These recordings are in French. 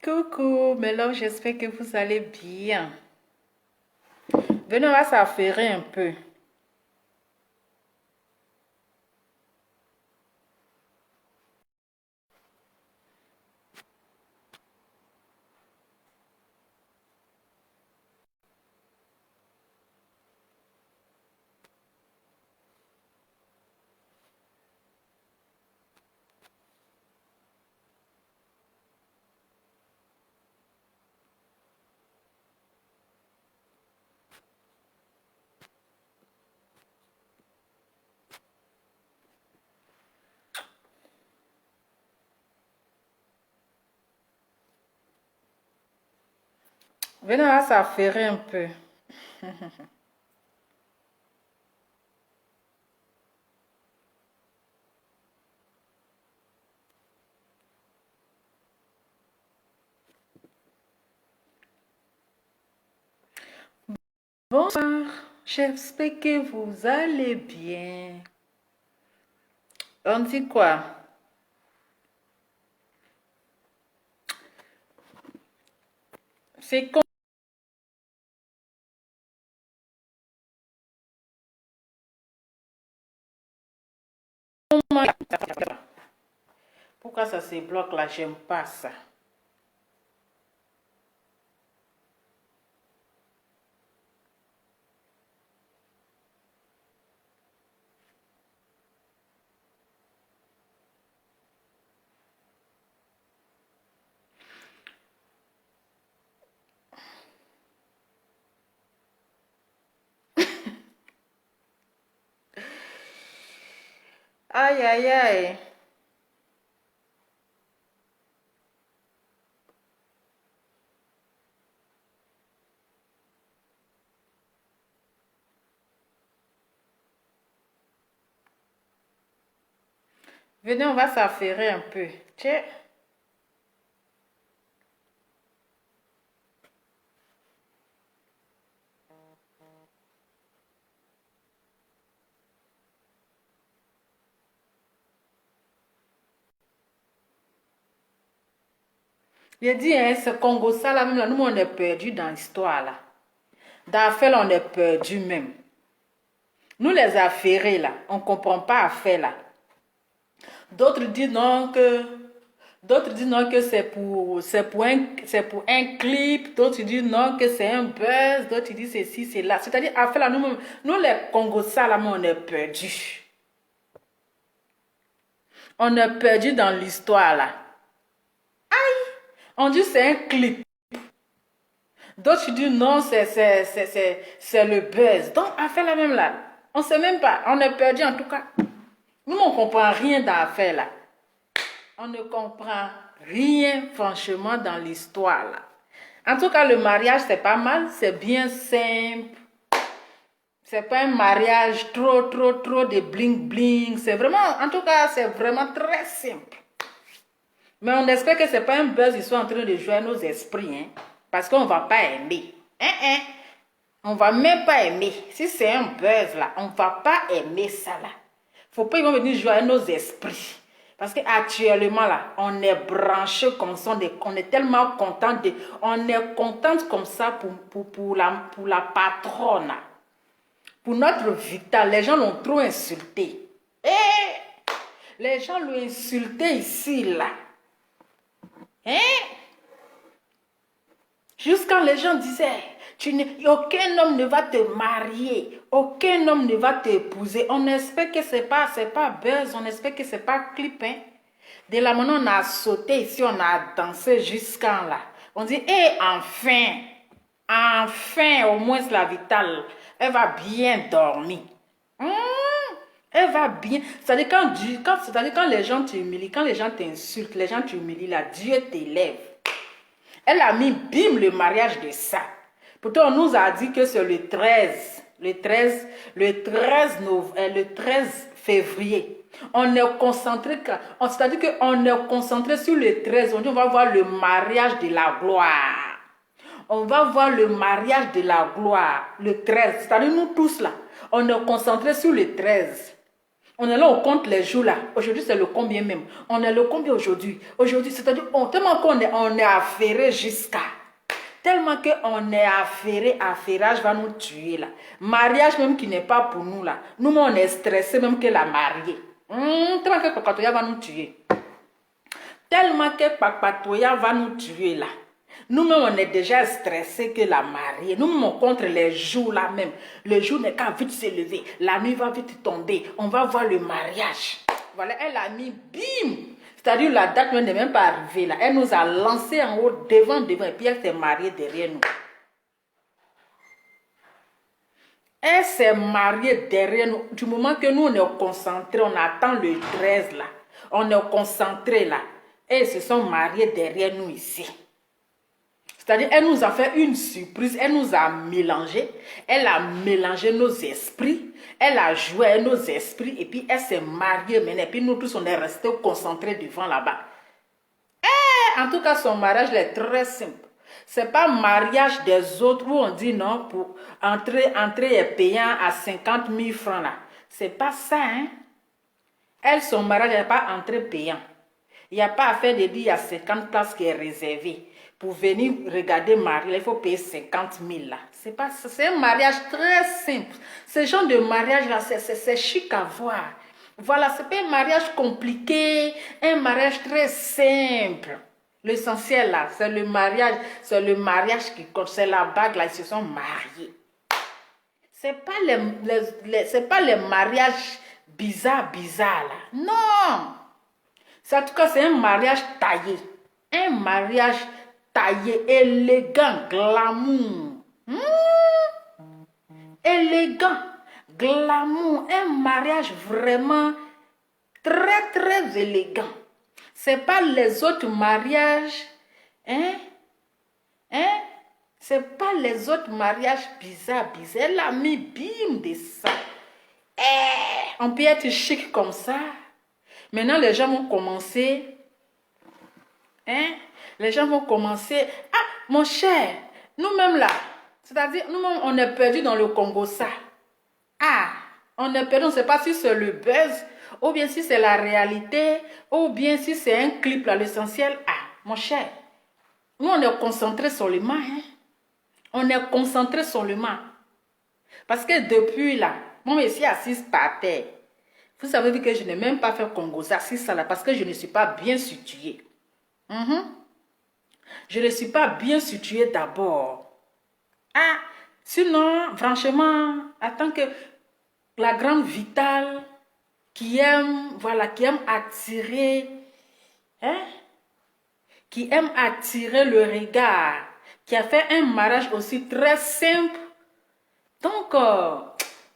Coucou, Mélo, j'espère que vous allez bien. Venez, on va s'affairer un peu. Venez, on va s'affairer un peu. Bonsoir, j'espère que vous allez bien. On dit quoi? C'est comment... Pourquoi ça se bloque là? J'aime pas ça. Aïe, aïe, aïe. Venez, on va s'affairer un peu. Tiens. J'ai dit, hein, ce Congo, ça là, même là, nous, on est perdu dans l'histoire là. Dans l'affaire, on est perdu même. Nous, les affairés là, on ne comprend pas affaire là. D'autres disent non que... D'autres disent non que c'est pour un clip. D'autres disent non que c'est un buzz. D'autres disent ceci, c'est là. C'est-à-dire, affaire là, nous les Congos, ça là, on est perdu. On est perdu dans l'histoire là. On dit c'est un clip. D'autres disent non, c'est le buzz. Donc, affaire là même là, on ne sait même pas. On est perdu en tout cas. Nous, on ne comprend rien dans l'affaire là. On ne comprend rien franchement dans l'histoire là. En tout cas, le mariage, c'est pas mal. C'est bien simple. C'est pas un mariage trop de bling bling. C'est vraiment, en tout cas, c'est vraiment très simple. Mais on espère que c'est pas un buzz, ils sont en train de jouer à nos esprits, hein, parce qu'on va pas aimer. On va même pas aimer. Si c'est un buzz là, on va pas aimer ça là. Faut pas ils vont venir jouer à nos esprits. Parce qu'actuellement là, on est branché comme ça, on est tellement content on est contente comme ça pour la patronne. Pour notre Vital, les gens l'ont trop insulté. Les gens l'ont insulté ici là. Jusqu'à les gens disaient, aucun homme ne va te marier, aucun homme ne va t'épouser. On espère que c'est pas buzz, on espère que c'est pas clip. Hein. De la manière on a sauté ici, on a dansé jusqu'à là. On dit, enfin, au moins la Vitale, elle va bien dormir. Elle va bien. C'est-à-dire quand les gens t'humilient, quand les gens t'insultent, les gens t'humilient, là, Dieu t'élève. Elle a mis bim le mariage de ça. Pourtant, on nous a dit que c'est le 13 février. On est concentré, c'est-à-dire qu'on est concentré sur le 13. On dit on va voir le mariage de la gloire. On va voir le mariage de la gloire, le 13. C'est-à-dire nous tous là, on est concentré sur le 13. On est là, on compte les jours là. Aujourd'hui, c'est le combien même. On est le combien aujourd'hui? Aujourd'hui, c'est-à-dire, tellement qu'on est affairé jusqu'à. Tellement qu'on est affairé, affairage va nous tuer là. Mariage même qui n'est pas pour nous là. Nous, on est stressé même que la mariée. Tellement que Papatoya va nous tuer. Tellement que Papatoya va nous tuer là. Nous-mêmes, on est déjà stressé que la mariée. Nous-mêmes, on compte les jours là même. Le jour n'est qu'à vite se lever. La nuit va vite tomber. On va voir le mariage. Voilà, elle a mis bim. C'est-à-dire, la date n'est même pas arrivée là. Elle nous a lancé en haut, devant. Et puis, elle s'est mariée derrière nous. Elle s'est mariée derrière nous. Du moment que nous, on est concentrés, on attend le 13 là. On est concentrés là. Et ils se sont mariés derrière nous ici. C'est-à-dire, elle nous a fait une surprise, elle nous a mélangé, elle a mélangé nos esprits, elle a joué avec nos esprits, et puis elle s'est mariée maintenant, et puis nous tous, on est restés concentrés devant là-bas. En tout cas, son mariage est très simple. C'est pas mariage des autres où on dit non, pour entrer est payant à 50 000 francs là. C'est pas ça, hein. Elle, son mariage n'est pas entrée payant. Il n'y a pas à faire de dire, il y a 50 places qui est réservée. Pour venir regarder Marie, il faut payer 50 000 là. C'est un mariage très simple. Ce genre de mariage là, c'est chic à voir. Voilà, c'est pas un mariage compliqué, un mariage très simple. L'essentiel là, c'est le mariage qui compte, c'est la bague là, ils se sont mariés. C'est pas les mariages bizarres là. Non! En tout cas, c'est un mariage taillé. Un mariage taillé, élégant, glamour. Élégant, glamour. Un mariage vraiment très, très élégant. C'est pas les autres mariages. C'est pas les autres mariages bizarres. Elle a mis bim de ça. On peut être chic comme ça. Maintenant, les gens vont commencer. Les gens vont commencer. Ah, mon cher, nous-mêmes là, c'est-à-dire, nous-mêmes, on est perdu dans le Congo, ça. Ah, on est perdu, on ne sait pas si c'est le buzz, ou bien si c'est la réalité, ou bien si c'est un clip là, l'essentiel. Ah, mon cher, nous, on est concentré seulement, hein. On est concentré seulement. Parce que depuis là, moi, je suis assise par terre. Vous savez que je n'ai même pas fait Congo, ça, c'est ça là, parce que je ne suis pas bien située. Je ne suis pas bien située d'abord. Ah, sinon, franchement, attends que la grande Vitale qui aime, voilà, qui aime attirer, qui aime attirer le regard, qui a fait un mariage aussi très simple. Donc,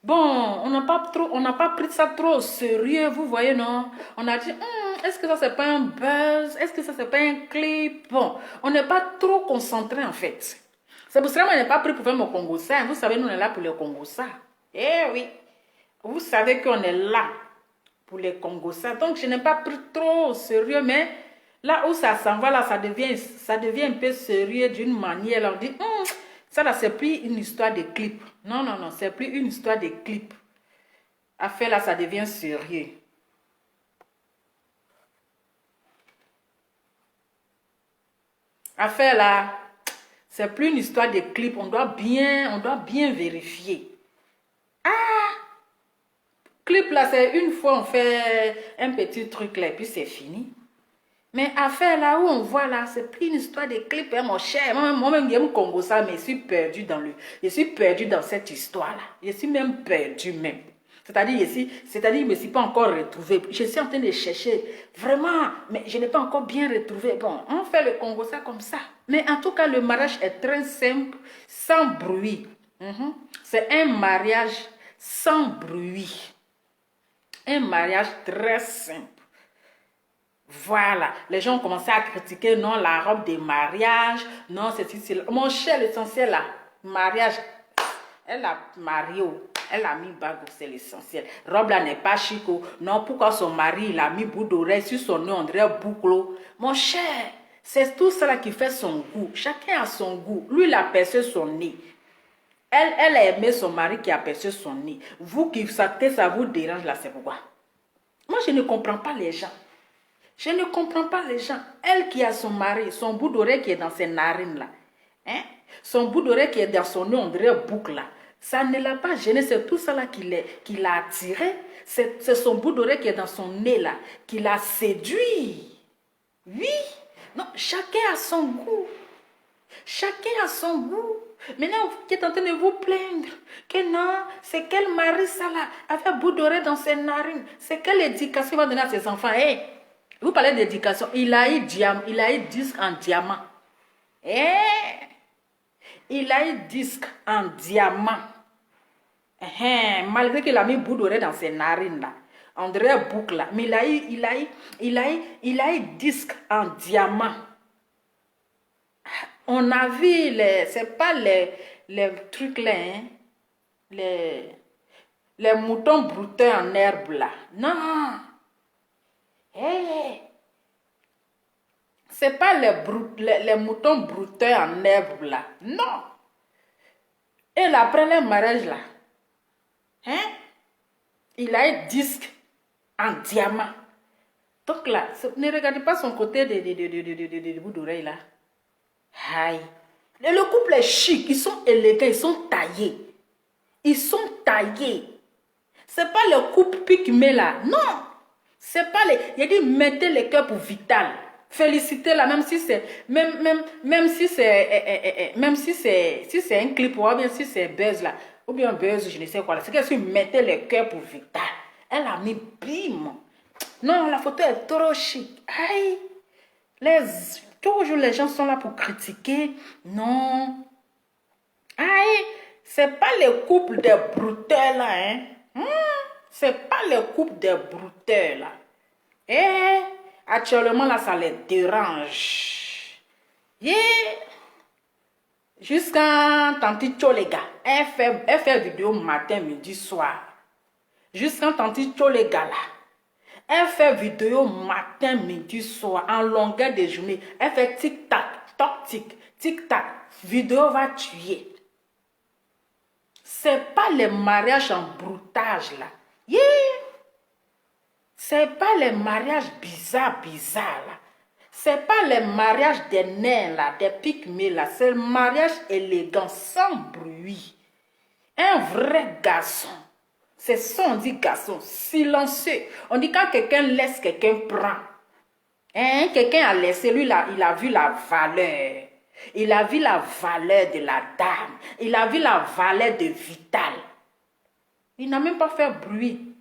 bon, on n'a pas pris ça trop au sérieux, vous voyez, non? On a dit, est-ce que ça c'est pas un buzz? Est-ce que ça c'est pas un clip? Bon, on n'est pas trop concentré en fait. C'est pour cela qu'on n'est pas pris pour faire mon Congo-ça. Vous savez, nous on est là pour les Congo-ça. Eh oui, vous savez qu'on est là pour les Congo-ça. Donc, je n'ai pas pris trop au sérieux, mais là où ça s'en va, là, ça devient un peu sérieux d'une manière. Là, on dit, ça là, c'est plus une histoire de clip. Non, non, non, c'est plus une histoire de clip. Affaire là, ça devient sérieux. Affaire là, c'est plus une histoire de clip. On doit bien vérifier. Ah! Clip là, c'est une fois on fait un petit truc là, et puis c'est fini. Mais affaire là où on voit là, c'est plus une histoire de clip, hein, mon cher. Moi-même, j'aime Congo ça, mais je suis perdu dans cette histoire-là. Je suis même perdu même. C'est-à-dire, je ne me suis pas encore retrouvé. Je suis en train de chercher, vraiment, mais je n'ai pas encore bien retrouvé. Bon, on fait le Congo ça comme ça. Mais en tout cas, le mariage est très simple, sans bruit. C'est un mariage sans bruit. Un mariage très simple. Voilà, les gens ont commencé à critiquer, non, la robe de mariage, non, c'est mon cher, l'essentiel là, mariage, elle a marié, elle a mis bague, c'est l'essentiel. Robe là n'est pas chic, non, pourquoi son mari, il a mis bout d'oreille sur son nez, on dirait boucle. Mon cher, c'est tout ça qui fait son goût, chacun a son goût, lui il a percé son nez. Elle a aimé son mari qui a percé son nez. Vous qui savez, ça vous dérange là, c'est pourquoi? Moi, je ne comprends pas les gens. Je ne comprends pas les gens. Elle qui a son mari, son bout d'oreille qui est dans ses narines là. Hein? Son bout d'oreille qui est dans son nez, on dirait boucle là. Ça ne l'a pas gêné, c'est tout ça là qui l'a attiré. C'est son bout d'oreille qui est dans son nez là, qui l'a séduit. Oui. Non, chacun a son goût. Chacun a son goût. Maintenant, vous qui êtes en train de vous plaindre que non, c'est quel mari ça là, avec un bout d'oreille dans ses narines. C'est quelle éducation il va donner à ses enfants. Hey, vous parlez d'éducation, il a eu disque en diamant. Il a eu disque en diamant. Malgré qu'il a mis bout d'oreille dans ses narines là. On dirait boucle là. Mais il a eu disque en diamant. On a vu c'est pas les trucs là, hein? Les moutons brouteux en herbe là. Non. C'est pas les moutons brouteux en herbe là. Non. Et là, après le mariage là, il a un disque en diamant. Donc là, ne regardez pas son côté de bout d'oreille là. Aïe. Le couple est chic, ils sont élégants, ils sont taillés. Ils sont taillés. C'est pas le couple pygmée là. Non. C'est pas les. Il a dit mettez les cœurs pour Vital. Félicitez-la, même si c'est si c'est un clip ou bien si c'est buzz là. Ou bien buzz, je ne sais quoi là. C'est que si vous mettez les cœurs pour Vital. Elle a mis bim. Non, la photo est trop chic. Aïe. Toujours les gens sont là pour critiquer. Non. Aïe. C'est pas le couple des brouteurs là, hein. C'est pas le couple des brouteurs là. Actuellement là, ça les dérange. Jusqu'à Tanti Cholega. Elle fait vidéo matin, midi, soir. Jusqu'à Tanti Cholega là. Elle fait vidéo matin, midi, soir, en longueur de journée. Elle fait tic-tac, toc-tic, tic-tac. Vidéo va tuer. C'est pas les mariages en broutage là. C'est pas les mariages bizarres là. C'est pas les mariages des nains là, des pygmées là. C'est le mariage élégant, sans bruit. Un vrai garçon. C'est ça, on dit garçon, silencieux. On dit quand quelqu'un laisse, quelqu'un prend. Quelqu'un a laissé, lui, là, il a vu la valeur. Il a vu la valeur de la dame. Il a vu la valeur de Vital. Il n'a même pas fait bruit.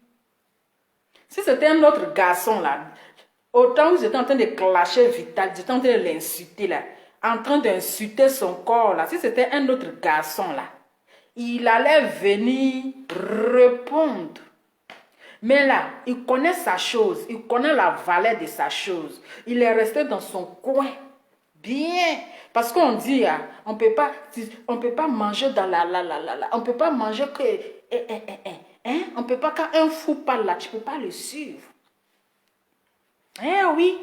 Si c'était un autre garçon, là, autant vous étiez en train de clasher Vital, vous étiez en train de l'insulter, là, en train d'insulter son corps, là, si c'était un autre garçon, là, il allait venir répondre. Mais là, il connaît sa chose, il connaît la valeur de sa chose. Il est resté dans son coin. Bien. Parce qu'on dit, on ne peut pas manger dans on ne peut pas manger que... on ne peut pas, quand un fou parle là, tu ne peux pas le suivre. Oui.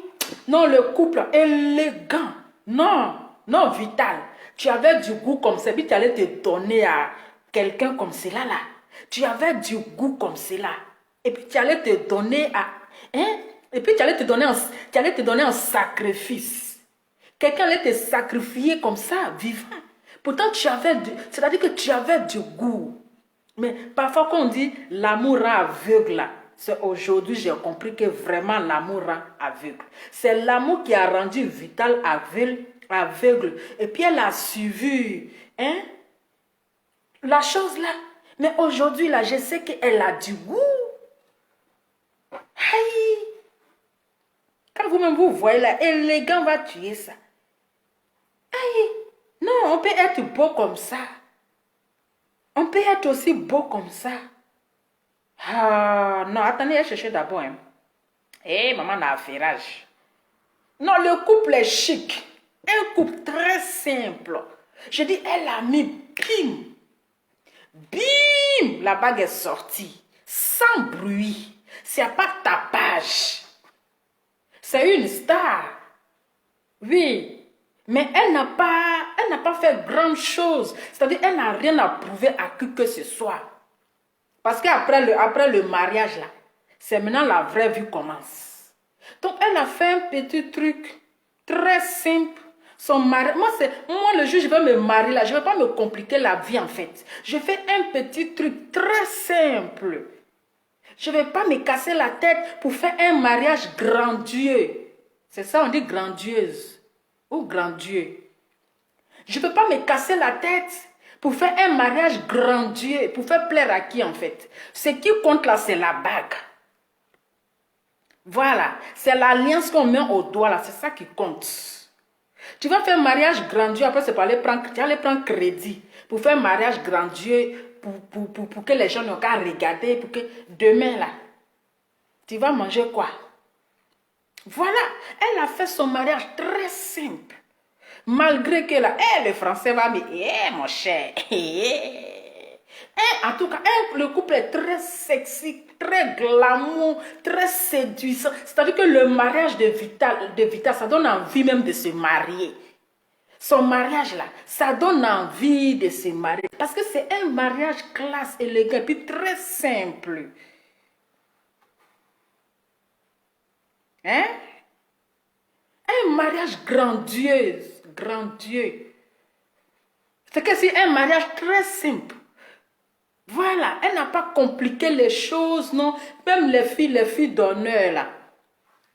Non, le couple élégant. Non, Vital. Tu avais du goût comme ça, puis tu allais te donner à quelqu'un comme cela là. Tu avais du goût comme cela. Et puis tu allais te donner à... Et puis tu allais te donner un sacrifice. Quelqu'un allait te sacrifier comme ça, vivant. Pourtant, c'est-à-dire que tu avais du goût. Mais parfois, quand on dit l'amour rend aveugle, c'est aujourd'hui j'ai compris que vraiment l'amour rend aveugle. C'est l'amour qui a rendu Vital aveugle. Et puis elle a suivi la chose là. Mais aujourd'hui, là, je sais qu'elle a du goût. Aïe. Quand vous-même vous voyez là, élégant va tuer ça. Aïe. Non, on peut être beau comme ça. On peut être aussi beau comme ça. Ah, non, attendez, cherchez d'abord. Maman a affairage. Non, le couple est chic. Un couple très simple. Je dis, elle a mis bim. Bim, la bague est sortie. Sans bruit. C'est pas tapage. C'est une star. Oui. Mais elle n'a pas fait grande chose. C'est-à-dire, elle n'a rien à prouver à qui que ce soit. Parce qu'après le mariage, là, C'est maintenant la vraie vie commence. Donc, elle a fait un petit truc très simple. Son mari, moi, le jour où je vais me marier là, je ne vais pas me compliquer la vie en fait. Je fais un petit truc très simple. Je ne vais pas me casser la tête pour faire un mariage grandiose. C'est ça, on dit grandiose ou grandieux. Je ne peux pas me casser la tête pour faire un mariage grandiose. Pour faire plaire à qui en fait? Ce qui compte là, c'est la bague. Voilà, c'est l'alliance qu'on met au doigt là, c'est ça qui compte. Tu vas faire un mariage grandiose, après c'est pour aller prendre crédit. Pour faire un mariage grandiose, pour que les gens n'ont qu'à regarder, pour que demain là, tu vas manger quoi? Voilà, elle a fait son mariage très simple. Malgré que là, le français va me mon cher. En tout cas, le couple est très sexy, très glamour, très séduisant. C'est-à-dire que le mariage de Vita, ça donne envie même de se marier. Son mariage là, ça donne envie de se marier. Parce que c'est un mariage classe, élégant, puis très simple. Hein? Un mariage grandiose. C'est que c'est un mariage très simple. Voilà, elle n'a pas compliqué les choses, non. Même les filles d'honneur là.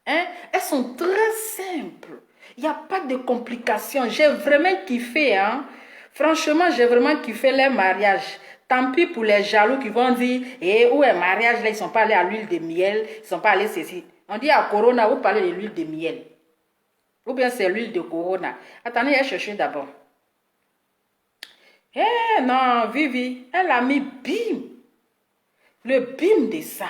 Hein? Elles sont très simples. Il n'y a pas de complications. J'ai vraiment kiffé, hein. Franchement, j'ai vraiment kiffé les mariages. Tant pis pour les jaloux qui vont dire, où est le mariage là, ils ne sont pas allés à l'huile de miel, ils ne sont pas allés ceci. On dit à Corona, vous parlez de l'huile de miel. Ou bien c'est l'huile de Corona. Attendez, je cherche d'abord. Non, Vivi, elle a mis bim. Le bim de ça.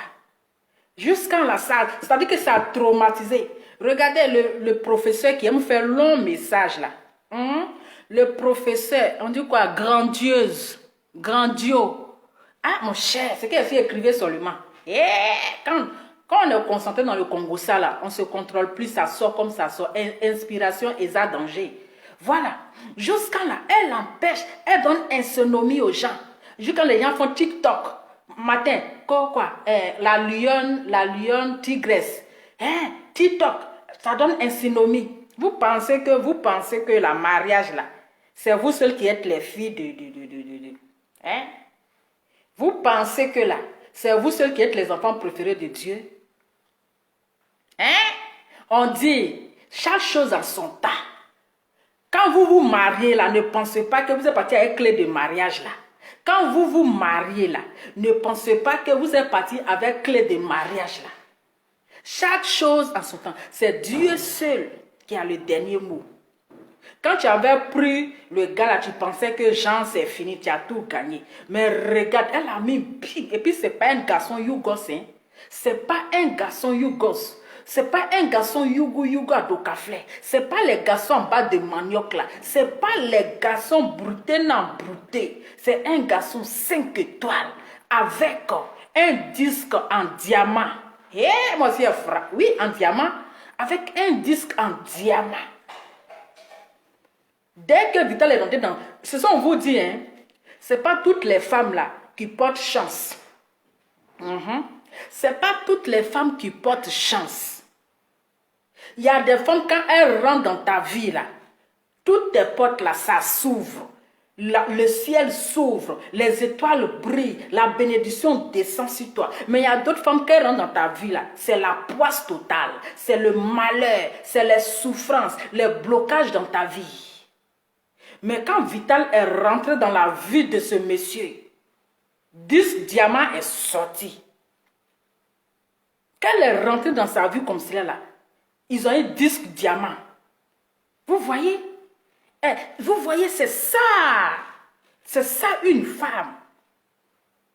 Jusqu'en la salle. C'est-à-dire que ça a traumatisé. Regardez le professeur qui aime faire long message là. Le professeur, on dit quoi? Grandiose. Grandio. Ah, mon cher, c'est qu'elle écrivait seulement. Quand on est concentré dans le Congo, ça là, on ne se contrôle plus, ça sort comme ça sort. Inspiration et ça danger. Voilà. Jusqu'à là, elle empêche, elle donne insomnie aux gens. Jusqu'à les gens font TikTok. Matin, quoi? La lionne tigresse. TikTok, ça donne insomnie. Vous pensez que la mariage là, c'est vous seuls qui êtes les filles hein? Vous pensez que là, c'est vous seuls qui êtes les enfants préférés de Dieu? Hein? On dit, chaque chose a son temps. Quand vous vous mariez là, ne pensez pas que vous êtes parti avec clé de mariage là. Quand vous vous mariez là, ne pensez pas que vous êtes parti avec clé de mariage là. Chaque chose a son temps. C'est Dieu seul qui a le dernier mot. Quand tu avais pris le gars là, tu pensais que Jean c'est fini, tu as tout gagné. Mais regarde, elle a mis big. Et puis c'est pas un garçon yougos, hein. C'est pas un garçon yougos. C'est pas un garçon yugo à Dokaflé. C'est pas les garçons en bas de manioc là. C'est pas les garçons broutés non broutés. C'est un garçon 5 étoiles avec un disque en diamant. Moi aussi, oui, en diamant. Avec un disque en diamant. Dès que Vital est rentré dans... Ce sont vous dit, hein. C'est pas toutes les femmes là qui portent chance. C'est pas toutes les femmes qui portent chance. Il y a des femmes, quand elles rentrent dans ta vie là, toutes tes portes là, ça s'ouvre. Le ciel s'ouvre, les étoiles brillent, la bénédiction descend sur toi. Mais il y a d'autres femmes qui rentrent dans ta vie là, c'est la poisse totale, c'est le malheur, c'est les souffrances, les blocages dans ta vie. Mais quand Vital est rentré dans la vie de ce monsieur, 10 diamants est sorti. Quand elle est rentrée dans sa vie comme cela là, ils ont eu 10 diamants. Vous voyez? Vous voyez, c'est ça. C'est ça une femme.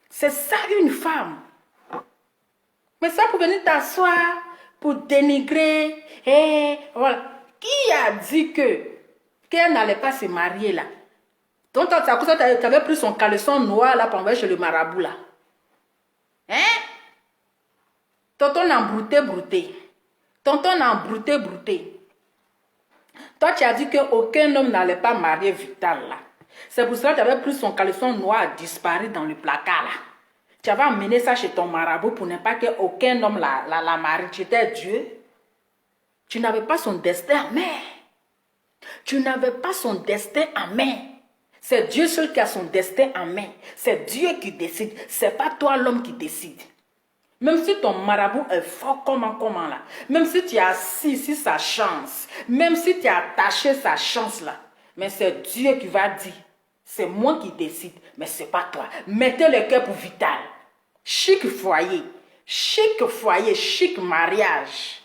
C'est ça une femme. Mais ça pour venir t'asseoir, pour dénigrer, voilà. Qui a dit qu'elle n'allait pas se marier là? Donc, tu avais pris son caleçon noir là pour envoyer chez le marabout là. Hein? Tonton embrouté. Tonton embrouté. Toi, tu as dit qu'aucun homme n'allait pas marier Vital là. C'est pour cela que tu avais pris son caleçon noir disparu dans le placard là. Tu avais amené ça chez ton marabout pour ne pas qu'aucun homme la marie. Tu étais Dieu. Tu n'avais pas son destin en main. Tu n'avais pas son destin en main. C'est Dieu seul qui a son destin en main. C'est Dieu qui décide. C'est pas toi l'homme qui décide. Même si ton marabout est fort, comment là. Même si tu as assis sur sa chance. Même si tu as attaché sa chance là. Mais c'est Dieu qui va dire. C'est moi qui décide. Mais c'est pas toi. Mettez le cœur pour Vital. Chic foyer. Chic foyer. Chic mariage.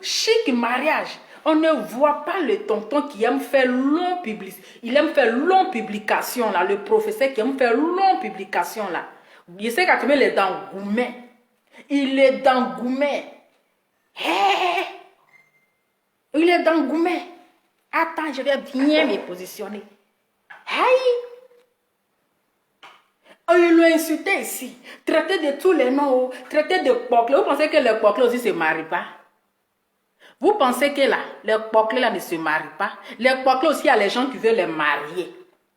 Chic mariage. On ne voit pas le tonton qui aime faire long publicité. Il aime faire long publication là. Le professeur qui aime faire long publication là. Je sais qu'à il est dans Goumet. Il est dans Goumet. Hey! Il est dans Goumet. Attends, je vais bien me positionner. Hey! Oh, ils l'ont insulté ici. Traité de tous les noms. Traité de Poclé. Vous pensez que les Poclé aussi ne se marient pas? Vous pensez que là, les Poclé là ne se marient pas? Les Poclé aussi, il y a les gens qui veulent les marier.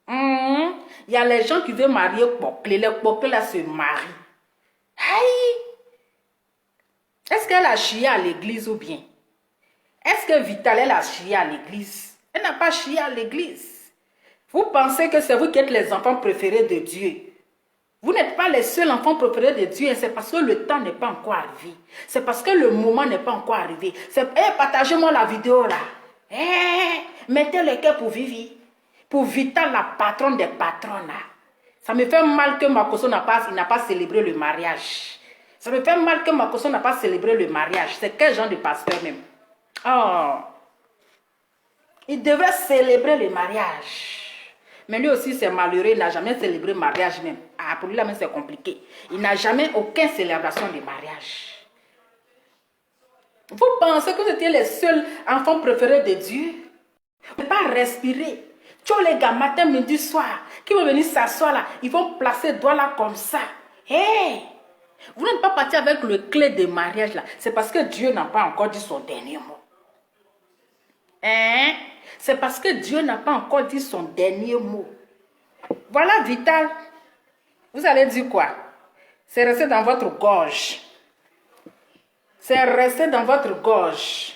Il y a les gens qui veulent marier Poclé. Les Poclé là se marient. Hey! Est-ce qu'elle a chié à l'église ou bien? Est-ce que Vital, elle a chié à l'église? Elle n'a pas chié à l'église. Vous pensez que c'est vous qui êtes les enfants préférés de Dieu? Vous n'êtes pas les seuls enfants préférés de Dieu. C'est parce que le temps n'est pas encore arrivé. C'est parce que le moment n'est pas encore arrivé. Partagez-moi la vidéo là. Mettez le cœur pour Vivi. Pour Vital, la patronne des patrons là. Ça me fait mal que Makoso n'a pas célébré le mariage. Ça me fait mal que Makoso n'a pas célébré le mariage. C'est quel genre de pasteur même? Oh. Il devrait célébrer le mariage. Mais lui aussi, c'est malheureux. Il n'a jamais célébré le mariage même. Ah, pour lui, là même, c'est compliqué. Il n'a jamais aucune célébration de mariage. Vous pensez que vous étiez les seuls enfants préférés de Dieu? Vous ne pouvez pas respirer. Tu vois les gars, matin, midi, soir, qui vont venir s'asseoir là, ils vont placer le doigt là comme ça. Hey! Vous n'êtes pas parti avec le clé de mariage là. C'est parce que Dieu n'a pas encore dit son dernier mot. Hein? C'est parce que Dieu n'a pas encore dit son dernier mot. Voilà, Vital. Vous allez dire quoi? C'est resté dans votre gorge. C'est resté dans votre gorge.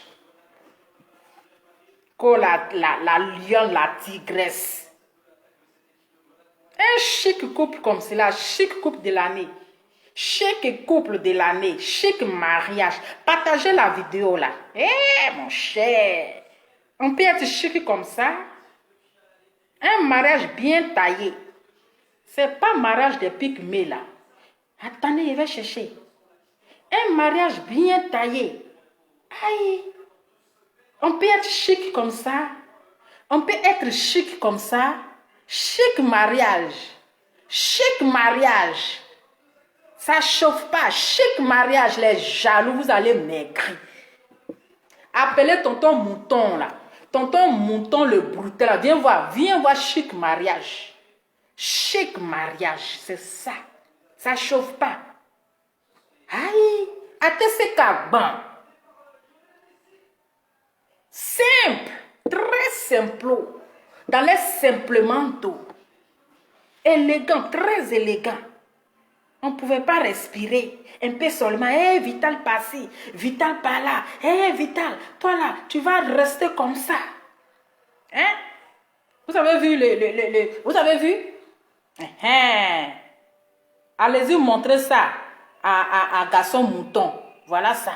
Que la lionne, la tigresse. Un chic couple comme cela, chic couple de l'année. Chic couple de l'année, chic mariage. Partagez la vidéo là. Mon cher. On peut être chic comme ça. Un mariage bien taillé. C'est pas mariage de pygmées là. Attendez, je vais chercher. Un mariage bien taillé. Aïe. On peut être chic comme ça. On peut être chic comme ça. Chic mariage. Chic mariage. Ça chauffe pas. Chic mariage. Les jaloux, vous allez maigrir. Appelez tonton Mouton là. Tonton Mouton le brutal. Viens voir chic mariage. Chic mariage, c'est ça. Ça chauffe pas. Aïe. Attends, caban. Simple. Très simple. Dans les simplement d'eau. Élégant, très élégant. On ne pouvait pas respirer. Un peu seulement. Vital passé. Vital par là. Vital, toi là, tu vas rester comme ça. Hein? Vous avez vu vous avez vu? Allez-y montrer ça à garçon mouton. Voilà ça.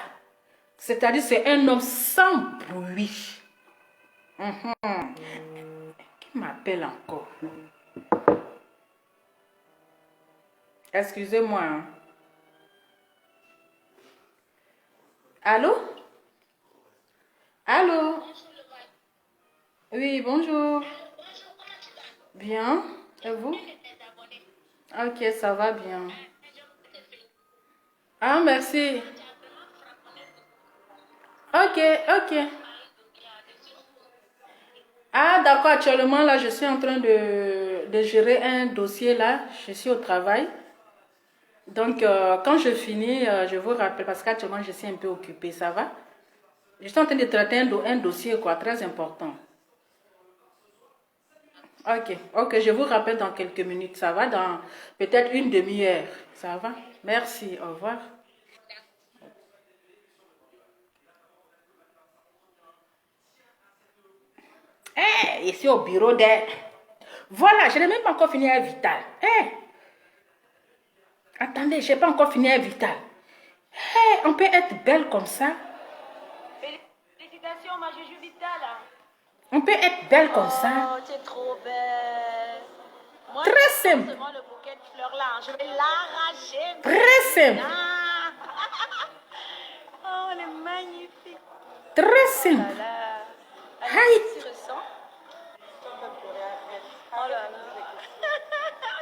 C'est-à-dire c'est un homme sans bruit. Qui m'appelle encore? Excusez-moi. Allô? Allô? Oui, bonjour. Bien. Et vous? Ok, ça va bien. Ah, merci. Ok. Ah, d'accord, actuellement, là, je suis en train de gérer un dossier, là. Je suis au travail. Donc, quand je finis, je vous rappelle, parce qu'actuellement, je suis un peu occupée, ça va? Je suis en train de traiter un dossier, quoi, très important. Ok, ok, je vous rappelle dans quelques minutes. Ça va? Dans peut-être une demi-heure. Ça va? Merci, au revoir. Eh, ici au bureau de... Voilà, je n'ai même pas encore fini un vital. Eh, attendez, je n'ai pas encore fini un vital. Eh, on peut être belle comme ça. Félicitations, ma Juju Vitale. On peut être belle comme ça. Oh, tu es trop belle. Moi, Très je simple. seulement le bouquet de fleurs là. Je vais l'arracher. Très simple. Ah. Oh, elle est magnifique. Très Oh simple. là là. Alors, Aïe. qu'est-ce que tu ressens? Oh là là.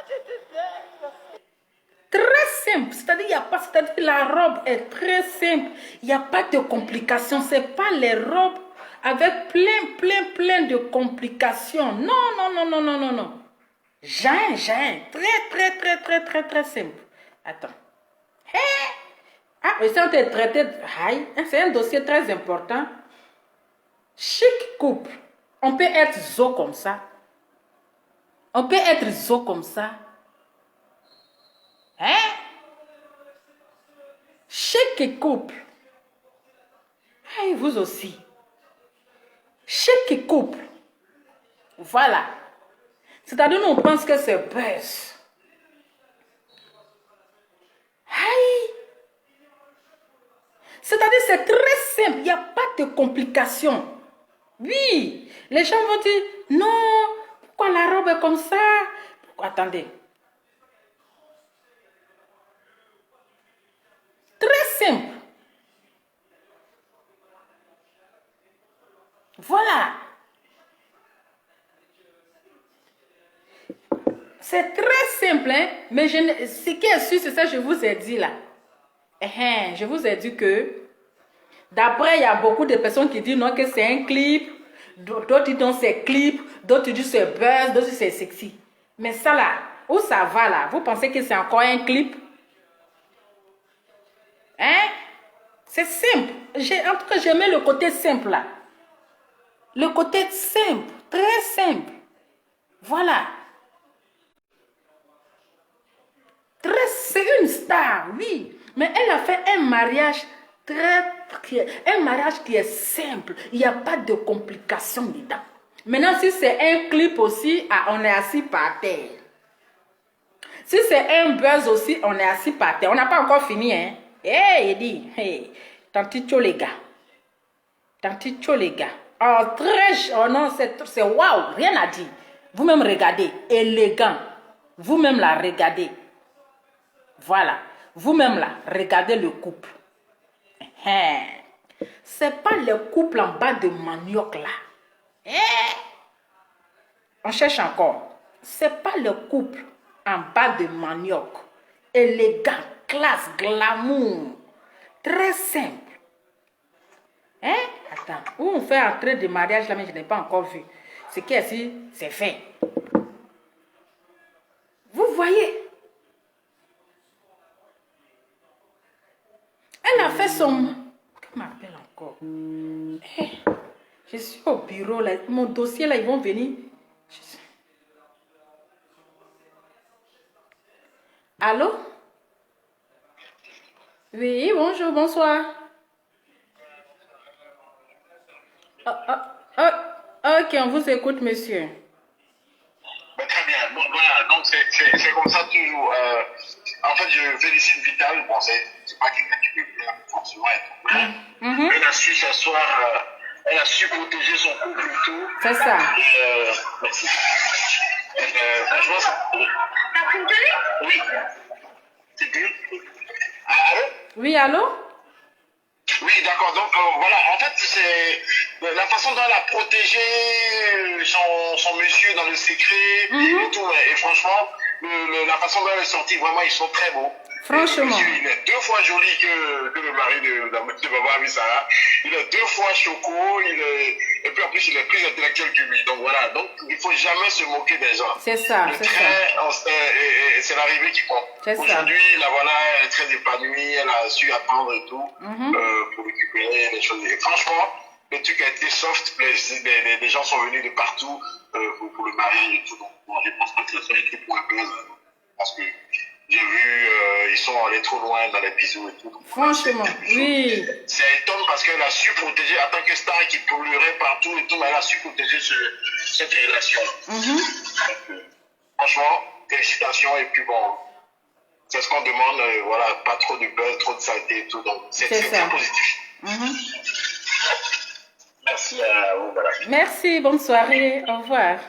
Je te donne. Très simple. C'est-à-dire, il y a pas, c'est-à-dire, la robe est très simple. Il n'y a pas de complications. Ce n'est pas les robes avec plein de complications. Non, non, non, non, non, non, non. Très, très simple. Attends. Hé! Ah, mais ça, on t'a traité. Aïe, c'est un dossier très important. Chic couple. On peut être zo comme ça. On peut être zo comme ça. Hein? Chic couple. Aïe, vous aussi. Chic couple. Voilà. C'est-à-dire, nous, on pense que c'est buzz. Aïe. C'est-à-dire, c'est très simple. Il n'y a pas de complications. Oui. Les gens vont dire, non, pourquoi la robe est comme ça? Attendez. Très simple. Voilà. C'est très simple, hein? Mais ce qui est sûr, c'est ça que je vous ai dit là. Je vous ai dit que, d'après, il y a beaucoup de personnes qui disent non, que c'est un clip. D'autres disent non, c'est clip. D'autres disent c'est buzz. D'autres disent c'est sexy. Mais ça là, où ça va là? Vous pensez que c'est encore un clip? Hein? C'est simple. En tout cas, j'aimais le côté simple là. Le côté simple, très simple. Voilà. C'est une star, oui. Mais elle a fait un mariage un mariage qui est simple. Il n'y a pas de complications dedans. Maintenant, si c'est un clip aussi, on est assis par terre. Si c'est un buzz aussi, on est assis par terre. On n'a pas encore fini, hein. Hey, il dit, hey, tantito les gars. Tantito les gars. Oh, oh non, c'est waouh, rien à dire. Vous-même regardez, élégant. Vous-même la regardez. Voilà. Vous-même là, regardez le couple. C'est pas le couple en bas de manioc là. On cherche encore. C'est pas le couple en bas de manioc. Élégant, classe, glamour. Très simple. Attends, où on fait entrer de mariage là, mais je n'ai pas encore vu. Ce qui est ici, c'est fait. Vous voyez? Elle a fait son... Comment m'appelle encore? Je suis au bureau là. Mon dossier là, ils vont venir. Allô? Oui, bonjour, bonsoir. Ok, on vous écoute, monsieur. Très bien. Bon, voilà, donc c'est comme ça toujours. En fait, je félicite Vital. Bon, c'est pas quelqu'un qui peut forcément être vrai. Elle a su s'asseoir, elle a su protéger son couple et tout. C'est ça. Merci. Franchement, t'as pris une télé? Oui. C'est tout. Allô? Oui, allô? Oui, d'accord. Donc, voilà, en fait, c'est la façon dont elle a protégé son monsieur dans le secret et tout. Et franchement, la façon dont elle est sortie, vraiment, ils sont très beaux. Franchement. Le monsieur, il est 2 fois joli que le mari de Baba Avissara. Il est 2 fois choco. Et puis en plus, il est plus intellectuel que lui. Donc voilà. Donc, il ne faut jamais se moquer des gens. C'est ça, c'est ça. C'est l'arrivée qui compte. Aujourd'hui, la voilà, elle est très épanouie. Elle a su apprendre et tout pour récupérer les choses. Et franchement, le truc a été soft, les gens sont venus de partout pour le mariage et tout. Donc, bon, je pense pas que ce soit écrit pour un buzz. Parce que j'ai vu, ils sont allés trop loin dans les bisous et tout. Donc, Franchement, oui. C'est étonnant parce qu'elle a su protéger, en tant que star qui polluerait partout et tout, mais elle a su protéger cette relation. Donc, franchement, félicitations. Et puis bon, c'est ce qu'on demande, voilà, pas trop de buzz, trop de saleté et tout. Donc, c'est très positif. Merci à vous, voilà. Merci, bonne soirée, au revoir.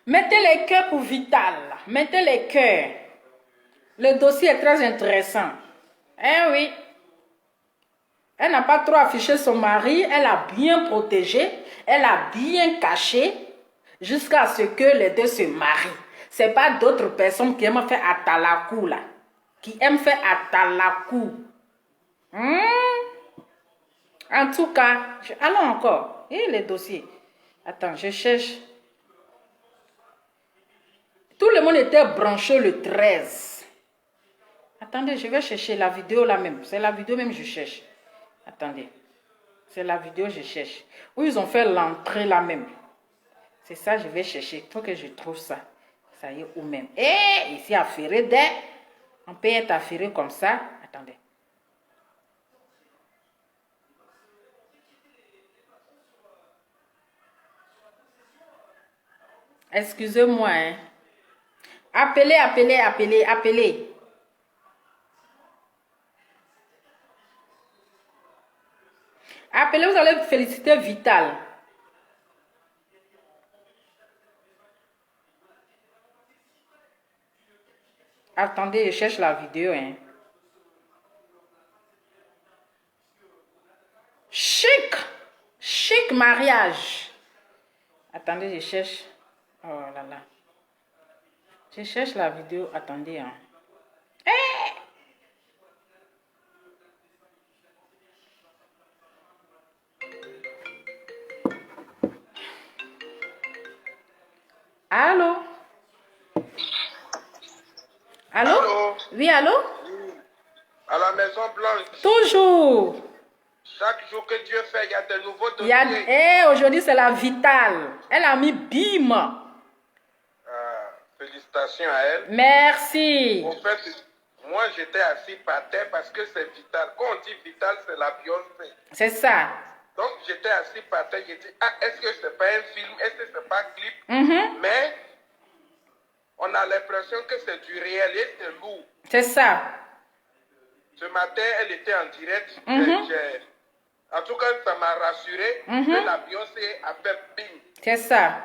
Mettez les cœurs pour Vital, mettez les cœurs. Le dossier est très intéressant. Eh oui. Elle n'a pas trop affiché son mari, elle a bien protégé, elle a bien caché jusqu'à ce que les deux se marient. Ce n'est pas d'autres personnes qui aiment faire atalakou là. Qui aiment faire atalakou. En tout cas, allons encore. Et les dossiers. Attends, je cherche. Tout le monde était branché le 13. Attendez, je vais chercher la vidéo là même. C'est la vidéo même que je cherche. Attendez. C'est la vidéo que je cherche. Où ils ont fait l'entrée là même. C'est ça que je vais chercher. Il faut que je trouve ça. Ça y est, où même. Et ici, affairé dès. On peut être affairé comme ça. Attendez. Excusez-moi. Hein. Appelez. Appelez, vous allez féliciter Vital. Attendez, je cherche la vidéo. Hein. Chic mariage. Attendez, je cherche. Oh là là. Je cherche la vidéo. Attendez. Hein. Allô? Allô? Oui, allô? À la Maison Blanche. Toujours. Chaque jour que Dieu fait, il y a de nouveaux dossiers. Aujourd'hui, c'est la Vitale. Elle a mis bim. Félicitations à elle. Merci. En fait, moi, j'étais assis par terre parce que c'est Vital. Quand on dit Vital, c'est la Beyoncé. C'est ça. Donc, j'étais assis par terre. J'ai dit, est-ce que c'est pas un film? Est-ce que c'est pas un clip? Mais on a l'impression que c'est du réel et c'est lourd. C'est ça. Ce matin, elle était en direct. En tout cas, ça m'a rassuré que la Beyoncé a fait bing. C'est ça.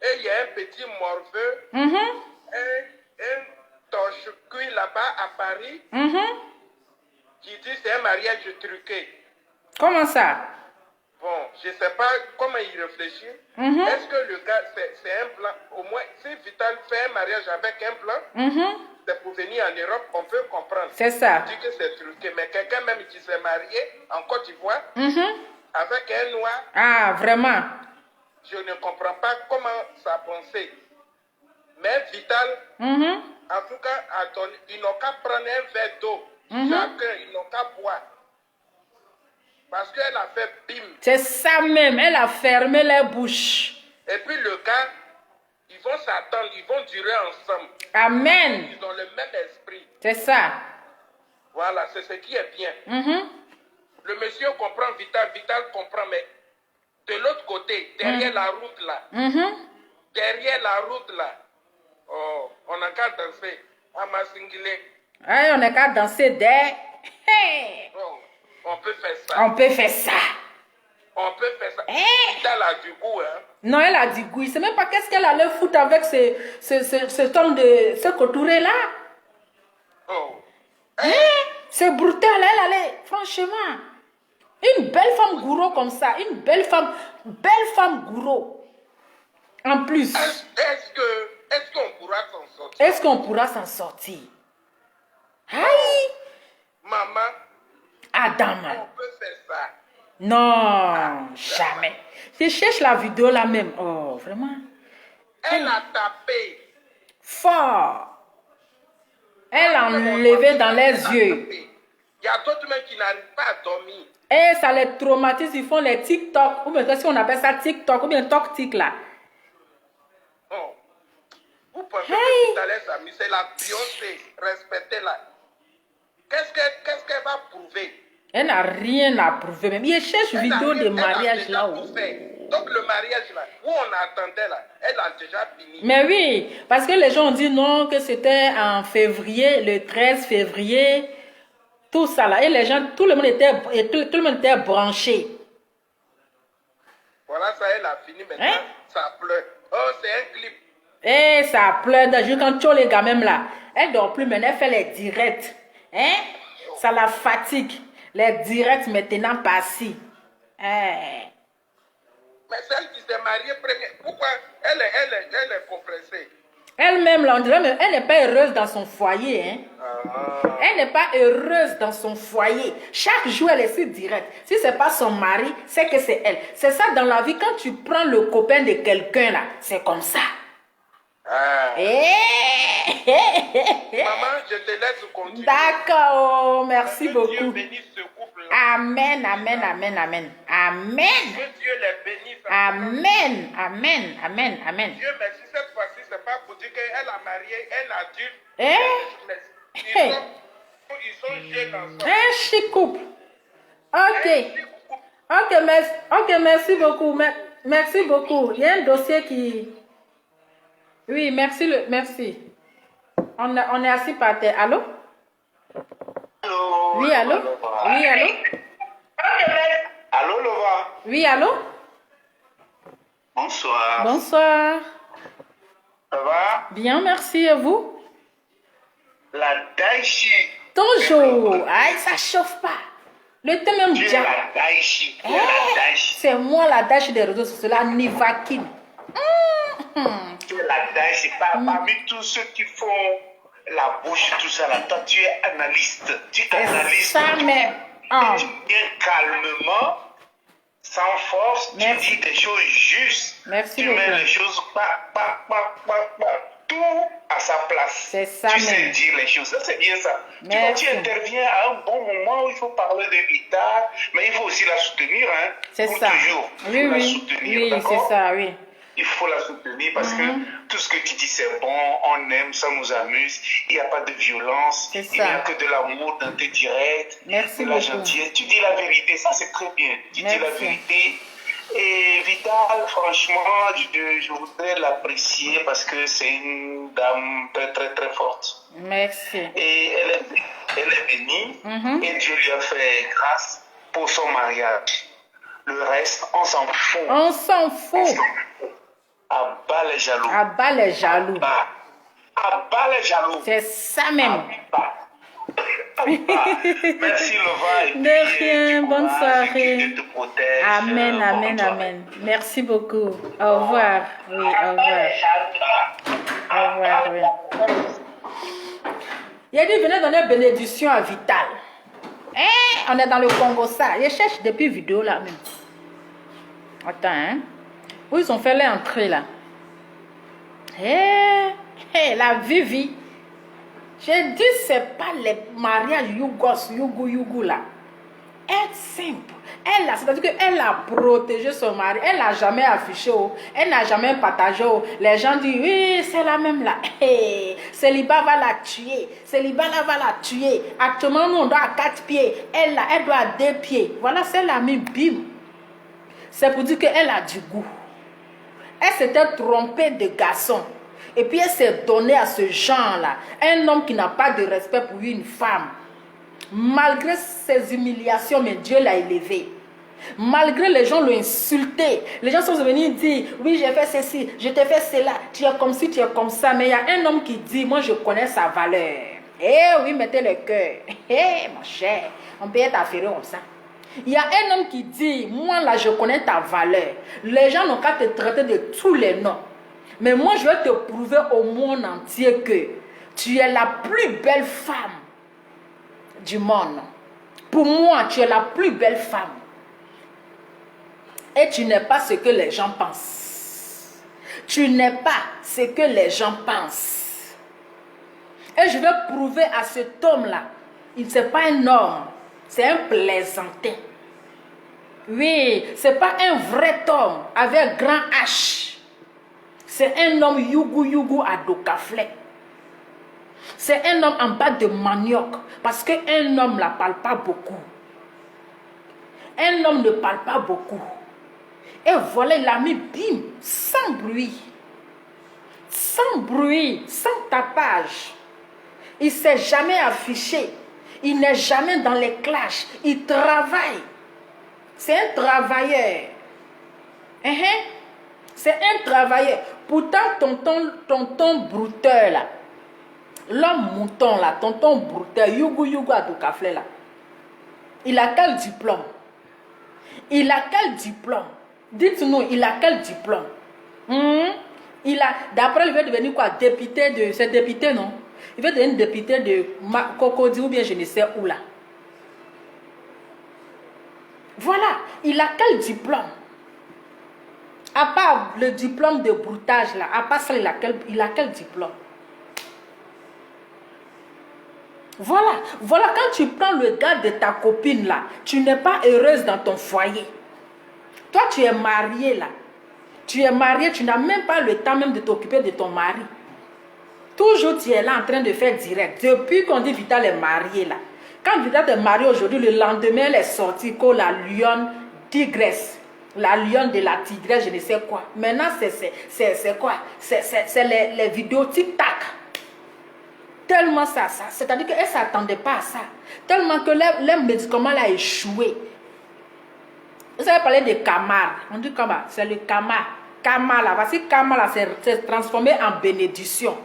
Et il y a un petit morveux, un torche-cuit là-bas à Paris, qui dit c'est un mariage truqué. Comment ça? Bon, je ne sais pas comment il réfléchit. Est-ce que le gars, c'est un blanc? Au moins, si Vital fait un mariage avec un blanc, c'est pour venir en Europe, on peut comprendre. C'est ça. On dit que c'est truqué. Mais quelqu'un même qui s'est marié en Côte d'Ivoire, avec un noir. Ah, vraiment? Je ne comprends pas comment ça pensait. Mais Vital, en tout cas, ils n'ont qu'à prendre un verre d'eau. Chacun, ils n'ont qu'à boire. Parce qu'elle a fait bim. C'est ça même, elle a fermé les bouches. Et puis le gars, ils vont s'attendre, ils vont durer ensemble. Amen. Ils ont le même esprit. C'est ça. Voilà, c'est ce qui est bien. Le monsieur comprend Vital, Vital comprend, mais de l'autre côté, derrière la route là, derrière la route là, oh, on n'a qu'à danser. À ma singulé. On n'a qu'à danser des. Hey. Oh, on peut faire ça. On peut faire ça. On peut faire ça. Vital a du goût, hein. Non, elle a du goût. Je ne sais même pas qu'est-ce qu'elle allait foutre avec ce homme de ce couturé là. Oh. C'est brutal, elle allait, franchement. Une belle femme gourou comme ça, une belle femme gourou. En plus. Est-ce qu'on pourra s'en sortir? Est-ce qu'on pourra s'en sortir? Aïe! Maman. Adam. On peut faire ça. Non, jamais. Je cherche la vidéo là même. Oh, vraiment. Elle a tapé. Fort. Elle a enlevé dans les yeux. Il y a d'autres même qui n'arrivent pas à dormir. Et ça les traumatise, ils font les TikTok, ou bien si on appelle ça TikTok, ou bien TokTik là. Oh. Vous pensez que Vital est sa amie, c'est la Beyoncé, respectez-la. Qu'est-ce qu'elle va prouver? Elle n'a rien à prouver même. Il cherche vidéo de mariage là. Donc le mariage là, où on attendait là, elle a déjà fini. Mais oui, parce que les gens ont dit non, que c'était en février, le 13 février, tout ça là. Et les gens, tout le monde était branché. Voilà, ça elle a fini maintenant, Hein? ça pleure. Oh, c'est un clip. Et ça pleure, quand tu les gars même là. Elle dort plus maintenant, elle fait les directs. Hein? Ça la fatigue. Les directs maintenant par-ci. Hein? Mais celle qui s'est mariée première, pourquoi elle est compressée? Elle-même, là, on dirait, mais elle n'est pas heureuse dans son foyer. Hein? Ah. Elle n'est pas heureuse dans son foyer. Chaque jour, elle est sur direct. Si ce n'est pas son mari, c'est que c'est elle. C'est ça dans la vie. Quand tu prends le copain de quelqu'un, là, c'est comme ça. Ah. Maman, je te laisse continuer. D'accord. Merci Que beaucoup. Dieu bénisse ce couple-là. Amen, amen, amen, amen. Amen. Que Dieu les bénisse. Amen, amen, amen, amen. Dieu merci, cette fois-ci, c'est pas pour dire qu'elle a marié un adulte. Eh? Mais ils sont jeunes ensemble. Un chic couple. Ok, merci beaucoup. Merci beaucoup. Il y a un dossier qui... Oui, merci. On est assis par terre. Allô? Allô? Oui, allô? Oui, allô? Allô, Lova? Oui, allô? Bonsoir. Bonsoir. Ça va? Bien, merci. Et vous? La Daichi. Toujours. Aïe, ça chauffe pas. Le thème même Tu es bien. la Daichi. Tu es Eh, la Daichi. c'est moi la dash des réseaux sociaux, la Nivakine. Tu es la Daichi. Parmi tous ceux qui font la bouche, tout ça là, toi tu es analyste. Tu C'est analyses. ça même. Ah. Tu viens calmement, sans force, Merci. tu dis des choses justes. Merci tu beaucoup. mets les choses tout à sa place. C'est ça tu sais même. dire les choses. Ça, c'est bien ça. Merci. Tu interviens à un bon moment où il faut parler de Vita, mais il faut aussi la soutenir. Hein, C'est pour ça. toujours. Il Oui, faut la oui. soutenir. Oui, d'accord? c'est ça, oui. Il faut la soutenir parce que tout ce que tu dis c'est bon, on aime, ça nous amuse. Il n'y a pas de violence, C'est il n'y a ça. que de l'amour dans tes directs, Merci de la beaucoup. gentillesse. Tu dis la vérité, ça c'est très bien. Tu dis la Merci. vérité. Et Vital, franchement, je voudrais l'apprécier parce que c'est une dame très très très forte. Merci. Et elle est bénie et Dieu lui a fait grâce pour son mariage. Le reste, on s'en fout. On s'en fout. À bas les jaloux. À bas les jaloux. À bas les jaloux. C'est ça même. À bas. Merci Lova. Et De puis, rien, du bonne courage, soirée. que Dieu te protège. Amen, Bonne amen, soirée. amen. Merci beaucoup. Au revoir. Oui, au revoir. Au revoir, oui. Il a dit, venez donner bénédiction à Vital. On est dans le Congo, ça. Je cherche depuis vidéo là même. Attends, hein. Où ils ont fait l'entrée là. La Vivi. J'ai dit, c'est pas les mariages yougou là. Elle est simple. C'est-à-dire qu'elle a protégé son mari. Elle n'a jamais affiché. Elle n'a jamais partagé. Les gens disent, oui, c'est la même là. Célibat va la tuer. Célibat là va la tuer. Actuellement, nous, on doit à 4 pieds. Elle doit à 2 pieds. Voilà, c'est la même bim. C'est pour dire qu'elle a du goût. Elle s'était trompée de garçon. Et puis elle s'est donnée à ce genre-là. Un homme qui n'a pas de respect pour une femme. Malgré ses humiliations, mais Dieu l'a élevé. Malgré les gens l'ont insulté. Les gens sont venus dire, oui, j'ai fait ceci, je t'ai fait cela, tu es comme ci, tu es comme ça. Mais il y a un homme qui dit, moi je connais sa valeur. Eh oui, mettez le cœur. Eh mon cher, on peut être affairé comme ça. Il y a un homme qui dit, moi là je connais ta valeur. Les gens n'ont qu'à te traiter de tous les noms. Mais moi je vais te prouver au monde entier que tu es la plus belle femme du monde. Pour moi, tu es la plus belle femme. Et tu n'es pas ce que les gens pensent. Tu n'es pas ce que les gens pensent. Et je vais prouver à cet homme-là, il n'est pas un homme, c'est un plaisantin. Oui, c'est pas un vrai homme avec grand H. C'est un homme yougou à Dokafle. C'est un homme en bas de manioc. Parce qu'un homme ne parle pas beaucoup. Un homme ne parle pas beaucoup. Et voilà, il a mis bim, sans bruit. Sans bruit, sans tapage. Il ne s'est jamais affiché. Il n'est jamais dans les clashs. Il travaille. C'est un travailleur. C'est un travailleur. Pourtant, tonton brouteur là, l'homme mouton là, tonton brouteur, yougou à Dokafle là, il a quel diplôme? Il a quel diplôme? Dites-nous, il a quel diplôme? Il a, d'après, il veut devenir quoi? Député de, c'est député non? Il veut devenir député de Cocody ou bien je ne sais où là. Voilà, il a quel diplôme? À part le diplôme de broutage là, à part ça, il a quel diplôme? Voilà, quand tu prends le gars de ta copine là, tu n'es pas heureuse dans ton foyer. Toi, tu es marié là. Tu es marié, tu n'as même pas le temps même de t'occuper de ton mari. Toujours tu es là en train de faire direct. Depuis qu'on dit Vital est marié là. Quand Vital est marié aujourd'hui, le lendemain, elle est sortie comme la lionne tigresse. La lionne de la tigresse, je ne sais quoi. Maintenant, c'est quoi? C'est les vidéos tic-tac. Tellement ça. C'est-à-dire qu'elle ne s'attendait pas à ça. Tellement que les médicaments là échoué. Vous avez parlé de Kamar. On dit Kamar, c'est le Kamar. Karma là, voici karma là, c'est transformé en bénédiction.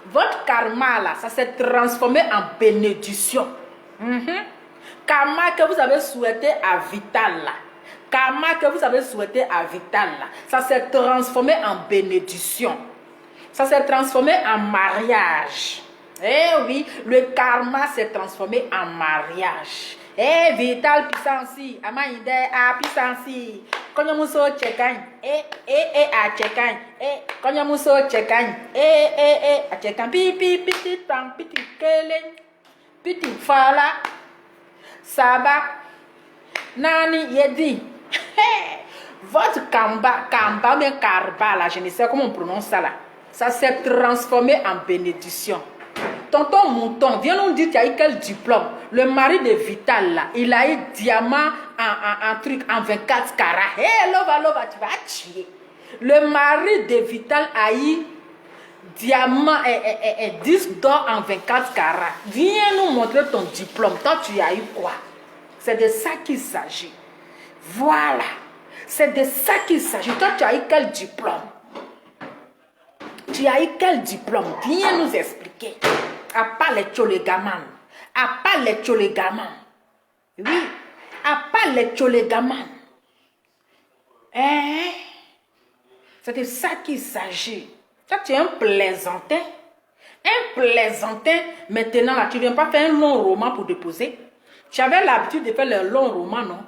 Votre karma là, ça s'est transformé en bénédiction. Karma que vous avez souhaité à Vital là. Karma que vous avez souhaité à Vital là, ça s'est transformé en bénédiction. Ça s'est transformé en mariage. Eh oui, le karma s'est transformé en mariage. Eh Vital Pisansi, Amaïde a Pisansi. Konyamuso Tchekagne, a Tchekagne, Konyamuso Tchekagne, a Tchekagne, piti tang, piti keleng, piti fala, Saba, Nani Yedi. Votre kamba, mais karba là, je ne sais comment on prononce ça là. Ça s'est transformé en bénédiction. Tonton Mouton, viens nous dire, tu as eu quel diplôme? Le mari de Vital, là, il a eu diamant en truc, en 24 carats. Hé, lova, tu vas tuer. Le mari de Vital a eu diamant et 10 d'or en 24 carats. Viens nous montrer ton diplôme. Toi, tu as eu quoi? C'est de ça qu'il s'agit. Voilà. C'est de ça qu'il s'agit. Toi, tu as eu quel diplôme? Tu as eu quel diplôme? Viens nous expliquer. À part les tcholégamans. À part les tcholégamans. Oui. À part les tcholégamans. C'est de ça qu'il s'agit. Toi, tu es un plaisantin. Un plaisantin. Maintenant, là, tu ne viens pas faire un long roman pour déposer. Tu avais l'habitude de faire les longs romans, non?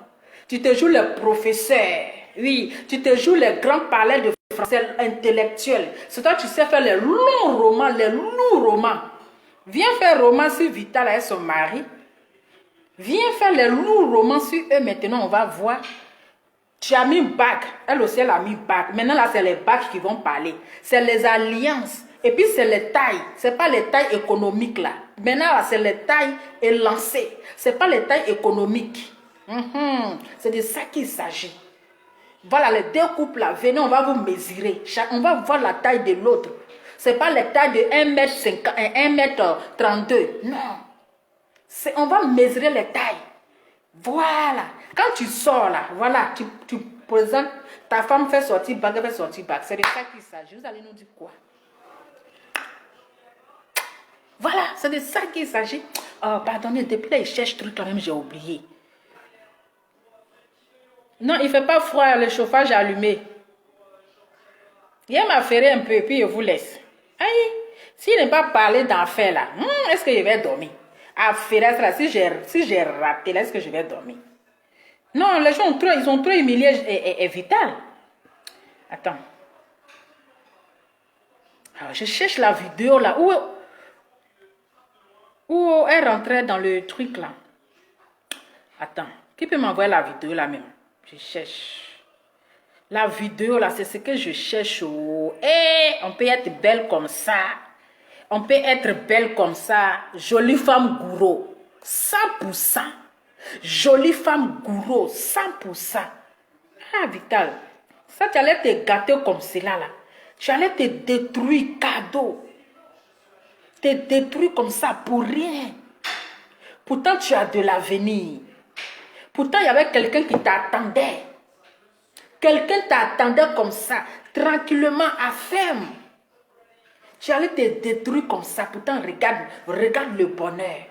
Tu te joues les professeurs. Oui. Tu te joues les grands palais de français intellectuels. C'est toi, tu sais faire les longs romans, les lourds romans. Viens faire roman sur Vital et son mari. Viens faire les lourds romans sur eux. Maintenant, on va voir. Tu as mis bac. Elle aussi, elle a mis bac. Maintenant, là, c'est les bacs qui vont parler. C'est les alliances. Et puis, c'est les tailles. Ce n'est pas les tailles économiques, là. Maintenant, là, c'est les tailles élancées. Ce n'est pas les tailles économiques. C'est de ça qu'il s'agit. Voilà, les deux couples, là. Venez, on va vous mesurer. On va voir la taille de l'autre. Ce n'est pas les tailles de 1m50, 1m32. Non. On va mesurer les tailles. Voilà. Quand tu sors là, voilà, tu présentes, ta femme fait sortir bac, elle fait sortir bac. C'est de ça qu'il s'agit. Vous allez nous dire quoi? Voilà, c'est de ça qu'il s'agit. Oh, pardonnez, depuis là, il cherche truc quand même, j'ai oublié. Non, il ne fait pas froid, le chauffage est allumé. Il m'a ferré un peu et puis je vous laisse. Aïe, s'il n'est pas parlé d'enfer là, est-ce que je vais dormir? Affaire là, si j'ai raté là, est-ce que je vais dormir? Non, les gens ils ont trop humilié et Vital. Attends. Alors, je cherche la vidéo là. Où elle rentrait dans le truc là. Attends. Qui peut m'envoyer la vidéo là même? Je cherche. La vidéo là, c'est ce que je cherche. Et on peut être belle comme ça. On peut être belle comme ça. Jolie femme gourou. 100%. Jolie femme gourou. 100%. Ah, Vital. Ça, tu allais te gâter comme cela là. Tu allais te détruire cadeau. Te détruire comme ça pour rien. Pourtant, tu as de l'avenir. Pourtant, il y avait quelqu'un qui t'attendait. Quelqu'un t'attendait comme ça, tranquillement, à ferme. Tu allais te détruire comme ça. Pourtant, regarde le bonheur.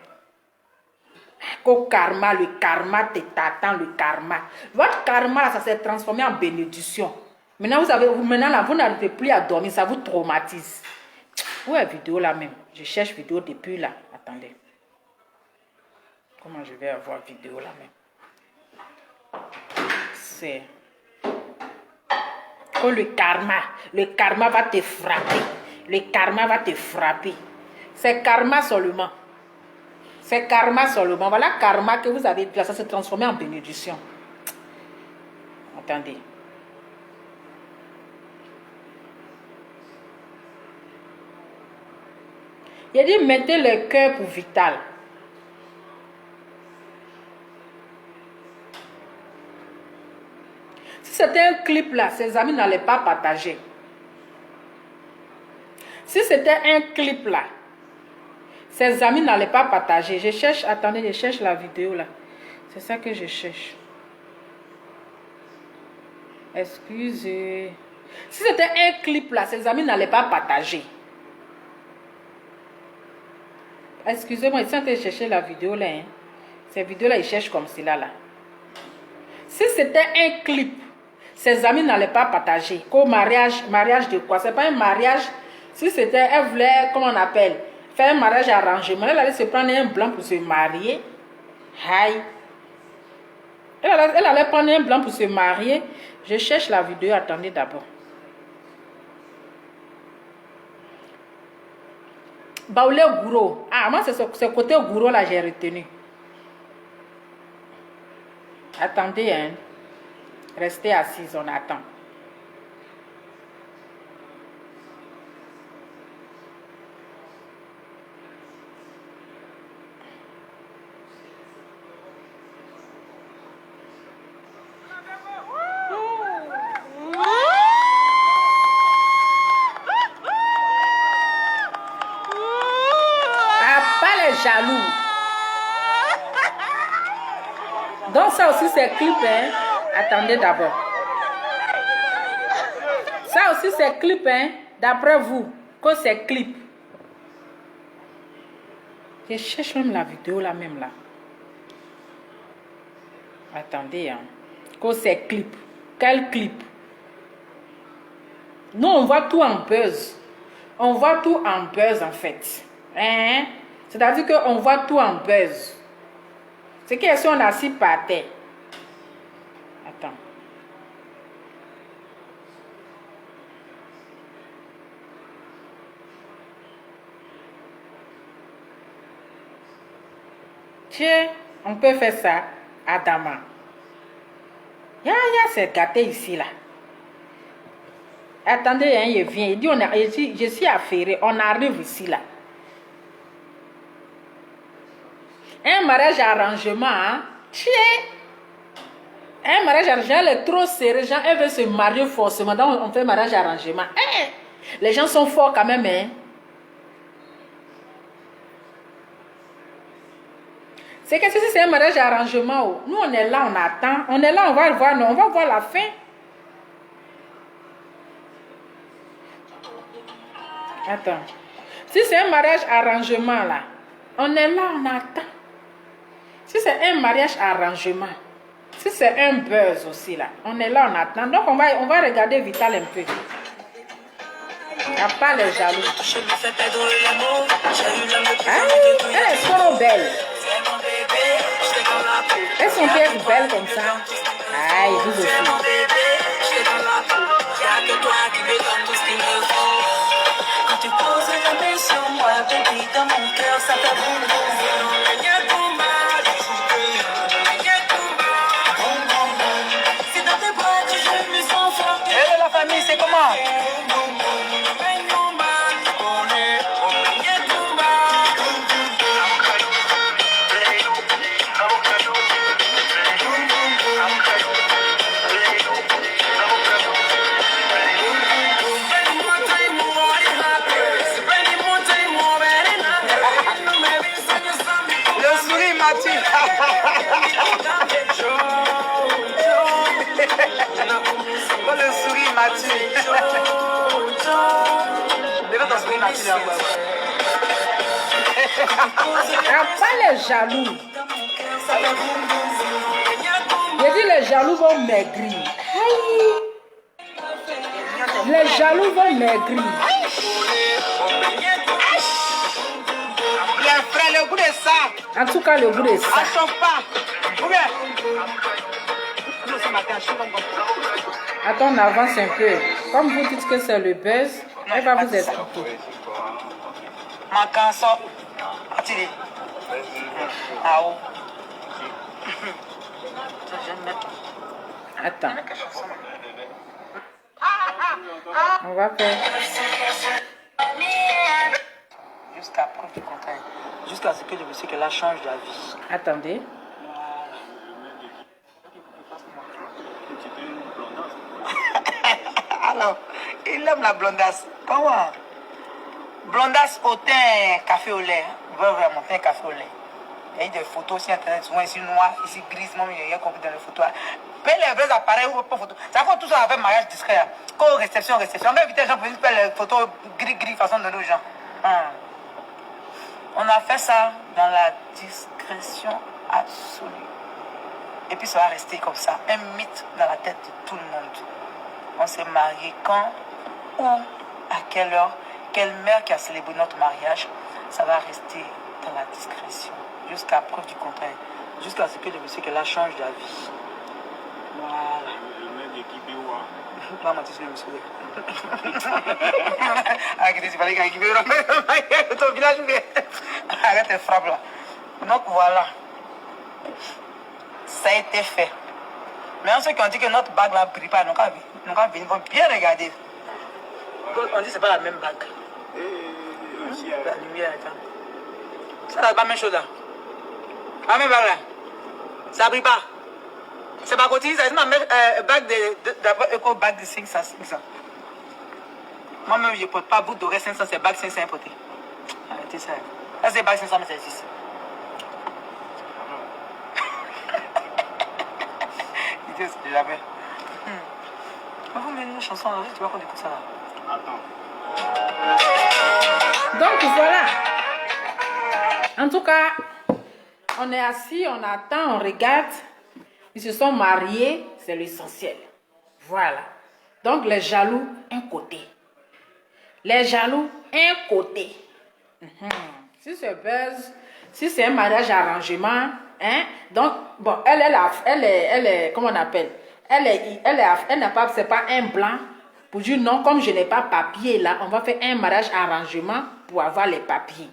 Qu'au karma, le karma t'attend, le karma. Votre karma, ça s'est transformé en bénédiction. Maintenant, vous n'arrivez plus à dormir, ça vous traumatise. Où est la vidéo là même? Je cherche vidéo depuis là. Attendez. Comment je vais avoir vidéo là même? C'est... Oh, le karma va te frapper. Le karma va te frapper. C'est karma seulement. C'est karma seulement. Voilà karma que vous avez, ça s'est transformé en bénédiction. Attendez. Il a dit, mettez le cœur pour Vital. Si c'était un clip là, ses amis n'allaient pas partager. Si c'était un clip là, ses amis n'allaient pas partager. Je cherche, attendez, je cherche la vidéo là. C'est ça que je cherche. Excusez. Si c'était un clip là, ses amis n'allaient pas partager. Excusez-moi, ils sont en train de chercher la vidéo là. Hein. Cette vidéo là, ils cherchent comme cela là. Si c'était un clip, ses amis n'allaient pas partager. Qu'au mariage de quoi? C'est pas un mariage. Si c'était, elle voulait, comment on appelle, faire un mariage arrangement. Elle allait se prendre un blanc pour se marier. Aïe. Elle allait prendre un blanc pour se marier. Je cherche la vidéo, attendez d'abord. Baoulé Gouro. Ah, moi, c'est ce côté Gouro là, j'ai retenu. Attendez, hein. Restez assise, on attend. Ah, pas les jaloux. Donc ça aussi c'est clip, hein. Attendez d'abord. Ça aussi c'est clip, hein. D'après vous, que c'est clip. Je cherche même la vidéo là même là. Attendez, hein. Que c'est clip. Quel clip? Nous on voit tout en buzz. On voit tout en buzz en fait. Hein? C'est-à-dire qu'on voit tout en buzz. C'est qu'ils sont assis par terre. Attends. Tiens, on peut faire ça, Adama. C'est gâté ici là. Attendez, hein, il vient. Il dit, je suis affairé. On arrive ici là. Un mariage arrangement, hein? Tiens! Un mariage arrangement, elle est trop serrée. Les gens, elle veut se marier forcément. Donc, on fait mariage arrangement. Hein? Les gens sont forts quand même, hein? C'est que si c'est un mariage arrangement, nous, on est là, on attend. On est là, on va voir la fin. Attends. Si c'est un mariage arrangement, là, on est là, on attend. Si c'est un mariage arrangement, si c'est un buzz aussi là, on est là, on attend. Donc on va regarder Vital un peu. Il n'y a pas les jaloux. Ah, elles sont belles. Elles sont belles comme ça. Aïe, vous aussi. Quand tu poses la main sur moi, baby, dans mon cœur, ça fait boum boum boum. Pas les jaloux. J'ai dit les jaloux vont maigrir. Les jaloux vont maigrir. Les frères, le goût de ça. En tout cas, le goût de ça. On chauffe pas. Ou bien. Attends, on avance un peu. Comme vous dites que c'est le buzz, elle va vous expliquer. Ma canson. Attendez. Ah oh. Attends. On va faire. Jusqu'à preuve du contraire. Jusqu'à ce que je me sais qu'elle change d'avis. Attendez. Alors, il aime la blondasse. Comment? Blondasse au teint café au lait. Vraiment, teint café au lait. Il y a des photos sur internet, souvent ici noir, ici grise, moi il y a compris dans les photos. Paye les vrais appareils ou pas photos. Ça fait tout ça avec mariage discret. Quand réception. On va éviter les gens pour faire les photos gris, façon de nos gens. On a fait ça dans la discrétion absolue. Et puis ça va rester comme ça, un mythe dans la tête de tout le monde. On s'est marié quand, où, à quelle heure, quelle mère qui a célébré notre mariage, ça va rester dans la discrétion. Jusqu'à preuve du contraire. Jusqu'à ce que le monsieur qu'elle change d'avis. Voilà. Maman, tu sais le monsieur. Arrête, il fallait qu'il y ait ton village. Arrête tes frappes là. Donc voilà. Ça a été fait. Mais ceux qui ont dit que notre bague là ne brille pas, nous vont bien regarder. On dit que ce n'est pas la même bague. La lumière, attends. Ça n'est pas la même chose là. La même bague là. Ça ne brille pas. C'est pas cotisé, c'est ma bague d'abord éco bague de 500. Moi-même, je ne porte pas bout d'oreille 500, c'est bague 500 importé. Arrêtez ça. Ça, c'est bague 500, mais ça existe. Dites ce que j'avais. Vous mettez une chanson, tu vois qu'on écoute ça là. Donc voilà. En tout cas, on est assis, on attend, on regarde. Ils se sont mariés, c'est l'essentiel. Voilà. Donc les jaloux, un côté. Les jaloux, un côté. Si c'est buzz, si c'est un mariage arrangement, hein, donc, bon, elle est, comment on appelle? Elle n'a pas, c'est pas un blanc. Pour dire non, comme je n'ai pas papier là, on va faire un mariage arrangement pour avoir les papiers.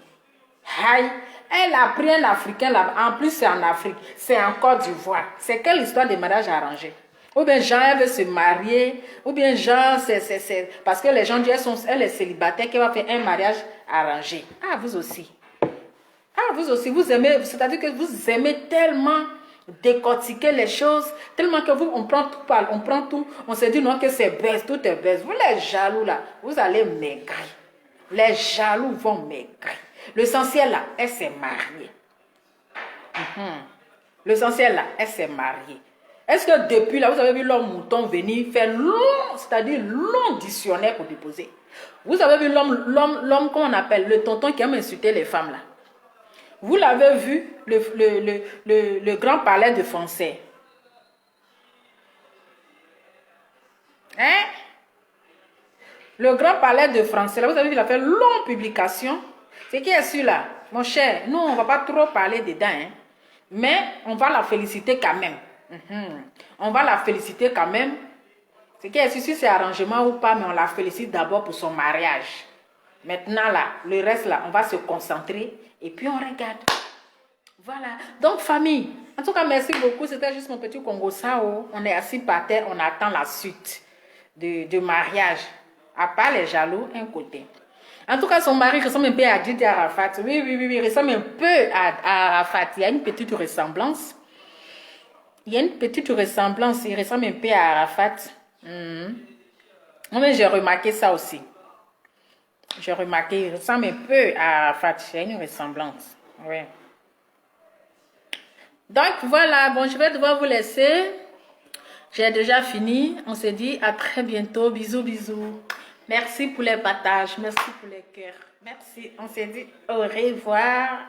Aïe, elle a pris un Africain là, en plus c'est en Afrique, c'est en Côte d'Ivoire. C'est quelle histoire de mariage arrangé? Ou bien Jean, elle veut se marier, ou bien Jean, c'est parce que les gens disent elle est célibataire, qu'elle va faire un mariage arrangé. Ah, vous aussi. Ah, vous aussi, vous aimez, c'est-à-dire que vous aimez tellement décortiquer les choses, tellement que vous, on prend tout, on se dit non que c'est baisse, tout est baisse. Vous les jaloux là, vous allez maigrir. Les jaloux vont maigrir. L'essentiel là, elle s'est mariée. L'essentiel là, elle s'est mariée. Est-ce que depuis là, vous avez vu l'homme mouton venir faire long, c'est-à-dire long dictionnaire pour déposer? Vous avez vu l'homme qu'on appelle le tonton qui aime insulter les femmes là? Vous l'avez vu, le grand palais de français. Hein? Le grand palais de français, là, vous avez vu, il a fait une longue publication. C'est qui est celui-là? Mon cher, nous, on ne va pas trop parler dedans, hein? Mais on va la féliciter quand même. On va la féliciter quand même. C'est qui est celui, si c'est arrangement ou pas, mais on la félicite d'abord pour son mariage. Maintenant, là, le reste, là, on va se concentrer et puis on regarde. Voilà. Donc, famille, en tout cas, merci beaucoup. C'était juste mon petit Congo Sao. On est assis par terre, on attend la suite de mariage. À part les jaloux, un côté. En tout cas, son mari ressemble un peu à Didier Arafat. Oui, il ressemble un peu à Arafat. Il y a une petite ressemblance. Il ressemble un peu à Arafat. Moi, j'ai remarqué ça aussi. J'ai remarqué, il ressemble un peu à Arafat. Il y a une ressemblance. Oui. Donc, voilà. Bon, je vais devoir vous laisser. J'ai déjà fini. On se dit à très bientôt. Bisous, bisous. Merci pour les partages. Merci pour les cœurs. Merci. On s'est dit au revoir.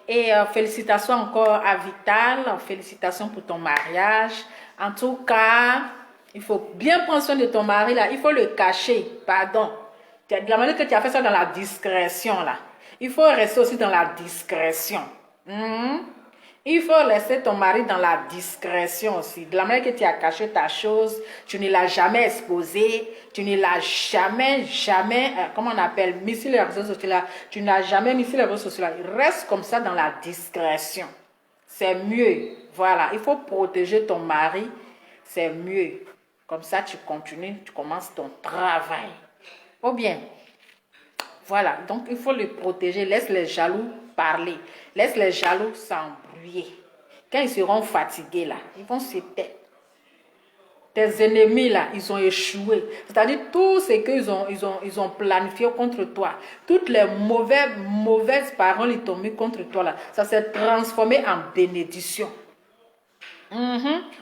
Et félicitations encore à Vital. Félicitations pour ton mariage. En tout cas, il faut bien prendre soin de ton mari là. Il faut le cacher. Pardon. De la manière que tu as fait ça dans la discrétion là. Il faut rester aussi dans la discrétion. Il faut laisser ton mari dans la discrétion aussi. De la manière que tu as caché ta chose, tu ne l'as jamais exposé, tu ne l'as jamais, comment on appelle, mis sur les réseaux sociaux là. Tu n'as jamais mis sur les réseaux sociaux là. Il reste comme ça dans la discrétion. C'est mieux. Voilà, il faut protéger ton mari. C'est mieux. Comme ça, tu continues, tu commences ton travail. Ou bien, voilà, donc il faut le protéger. Laisse les jaloux parler. Laisse les jaloux s'embrouiller. Quand ils seront fatigués là, ils vont se taire. Tes ennemis là, ils ont échoué. C'est-à-dire tout ce qu'ils ont planifié contre toi. Toutes les mauvaises paroles ils t'ont mis contre toi là. Ça s'est transformé en bénédiction.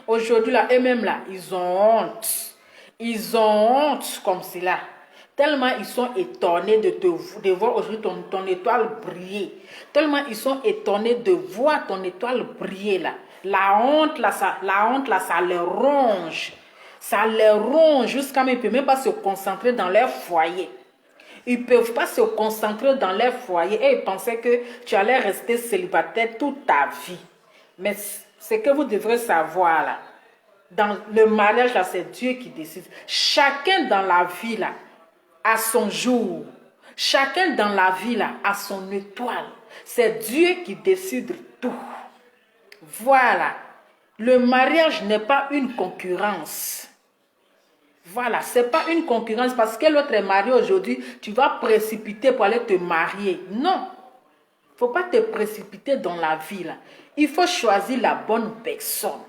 Aujourd'hui là, eux-mêmes là, ils ont honte. Ils ont honte comme cela. Tellement ils sont étonnés de voir aujourd'hui ton étoile briller. Tellement ils sont étonnés de voir ton étoile briller là. La honte là, ça les ronge. Ça les ronge jusqu'à même ils ne peuvent même pas se concentrer dans leur foyer. Ils ne peuvent pas se concentrer dans leur foyer et ils pensaient que tu allais rester célibataire toute ta vie. Mais ce que vous devrez savoir là, dans le mariage là, c'est Dieu qui décide. Chacun dans la vie là, à son jour. Chacun dans la vie là, a son étoile. C'est Dieu qui décide tout. Voilà. Le mariage n'est pas une concurrence. Voilà, c'est pas une concurrence parce que l'autre est marié aujourd'hui, tu vas précipiter pour aller te marier. Non. Il ne faut pas te précipiter dans la vie là. Il faut choisir la bonne personne.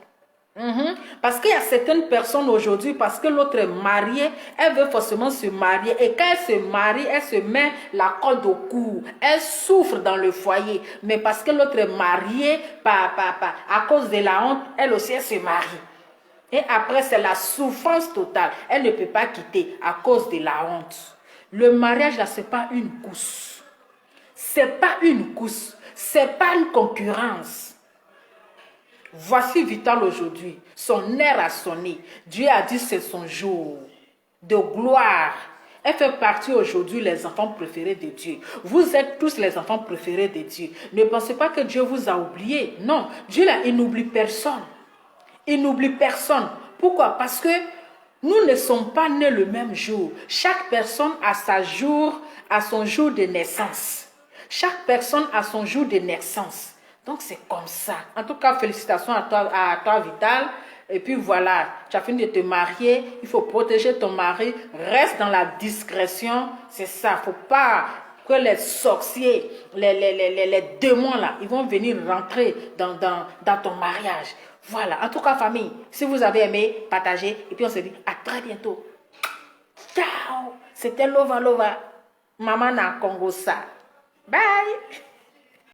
Parce qu'il y a certaines personnes aujourd'hui, parce que l'autre est mariée, elle veut forcément se marier. Et quand elle se marie, elle se met la corde au cou. Elle souffre dans le foyer. Mais parce que l'autre est mariée, à cause de la honte, elle aussi elle se marie. Et après, c'est la souffrance totale. Elle ne peut pas quitter à cause de la honte. Le mariage, là, ce n'est pas une course. Ce n'est pas une course. Ce n'est pas une concurrence. Voici Vital aujourd'hui. Son heure a sonné. Dieu a dit c'est son jour de gloire. Elle fait partie aujourd'hui les enfants préférés de Dieu. Vous êtes tous les enfants préférés de Dieu. Ne pensez pas que Dieu vous a oublié. Non, Dieu là, il n'oublie personne. Il n'oublie personne. Pourquoi? Parce que nous ne sommes pas nés le même jour. Chaque personne a son jour de naissance. Chaque personne a son jour de naissance. Donc c'est comme ça. En tout cas, félicitations à toi Vital. Et puis voilà, tu as fini de te marier. Il faut protéger ton mari. Reste dans la discrétion. C'est ça. Il ne faut pas que les sorciers, les démons là, ils vont venir rentrer dans ton mariage. Voilà. En tout cas, famille, si vous avez aimé, partagez. Et puis on se dit à très bientôt. Ciao. C'était Lova Lova. Maman na Congo ça. Bye.